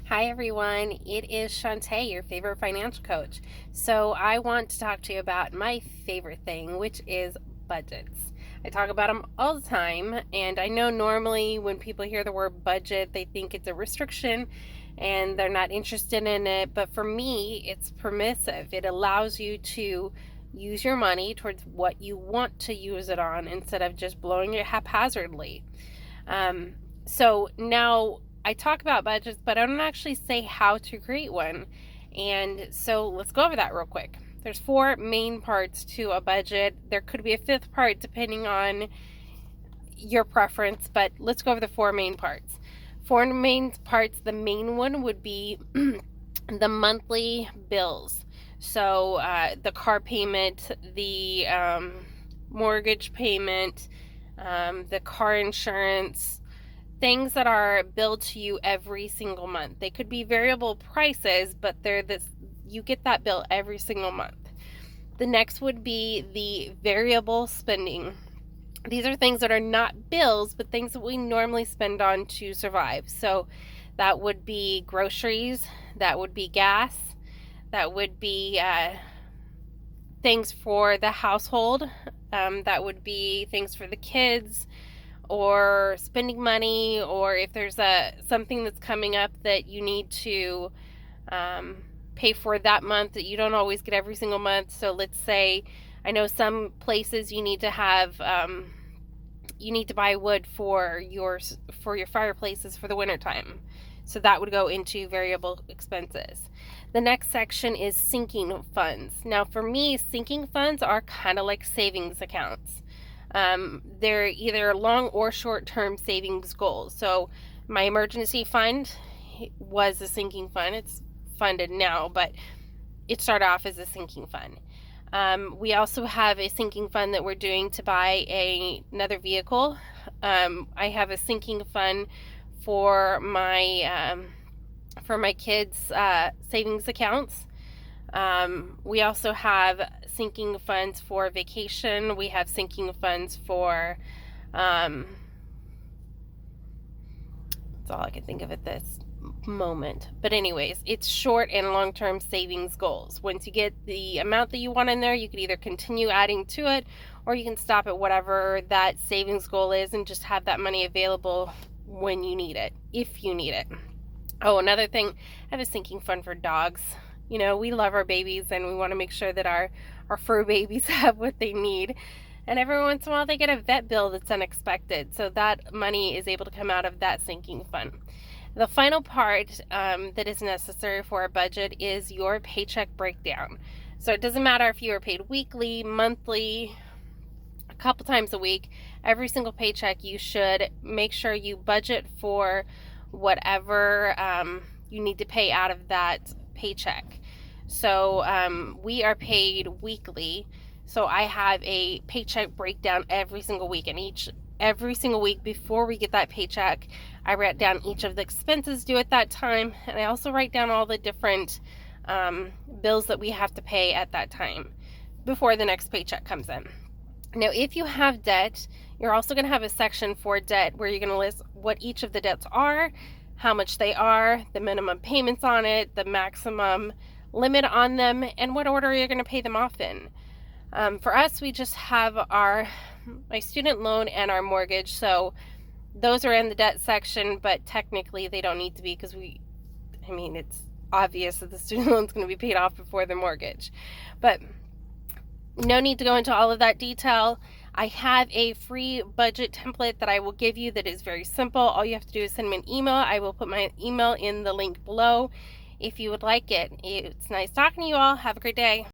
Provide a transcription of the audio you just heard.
Hi everyone, it is Shantae, your favorite financial coach. So I want to talk to you about my favorite thing, which is budgets. I talk about them all the time, and I know normally when people hear the word budget, they think it's a restriction and they're not interested in it, but for me, it's permissive. It allows you to use your money towards what you want to use it on instead of just blowing it haphazardly. Um, so now I talk about budgets, but I don't actually say how to create one. And so let's go over that real quick. There's four main parts to a budget. There could be a fifth part depending on your preference, but let's go over the four main parts. Four main parts, the main one would be the monthly bills. So the car payment, the mortgage payment, the car insurance, things that are billed to you every single month. They could be variable prices, but you get that bill every single month. The next would be the variable spending. These are things that are not bills, but things that we normally spend on to survive. So that would be groceries, that would be gas, that would be things for the household, that would be things for the kids, or spending money, or if there's something that's coming up that you need to pay for that month that you don't always get every single month. So let's say, I know some places you need to have you need to buy wood for your fireplaces for the wintertime. So that would go into variable expenses. The next section is sinking funds. Now for me, sinking funds are kind of like savings accounts. They're either long or short-term savings goals. So my emergency fund was a sinking fund. It's funded now, but it started off as a sinking fund. We also have a sinking fund that we're doing to buy another vehicle. I have a sinking fund for my kids' savings accounts. We also have sinking funds for vacation. We have sinking funds for, that's all I can think of at this moment. But anyways, it's short and long-term savings goals. Once you get the amount that you want in there, you can either continue adding to it, or you can stop at whatever that savings goal is and just have that money available when you need it, if you need it. Oh, another thing, I have a sinking fund for dogs. You know, we love our babies and we want to make sure that our fur babies have what they need. And every once in a while they get a vet bill that's unexpected. So that money is able to come out of that sinking fund. The final part that is necessary for a budget is your paycheck breakdown. So it doesn't matter if you are paid weekly, monthly, a couple times a week, every single paycheck you should make sure you budget for whatever you need to pay out of that paycheck. So we are paid weekly, so I have a paycheck breakdown every single week, and every single week before we get that paycheck, I write down each of the expenses due at that time, and I also write down all the different bills that we have to pay at that time before the next paycheck comes in. Now, if you have debt, you're also going to have a section for debt where you're going to list what each of the debts are, how much they are, the minimum payments on it, the maximum limit on them, and what order you're going to pay them off in. For us, we just have my student loan and our mortgage, so those are in the debt section, but technically they don't need to be because it's obvious that the student loan is going to be paid off before the mortgage. But no need to go into all of that detail. I have a free budget template that I will give you that is very simple. All you have to do is send me an email. I will put my email in the link below if you would like it. It's nice talking to you all. Have a great day.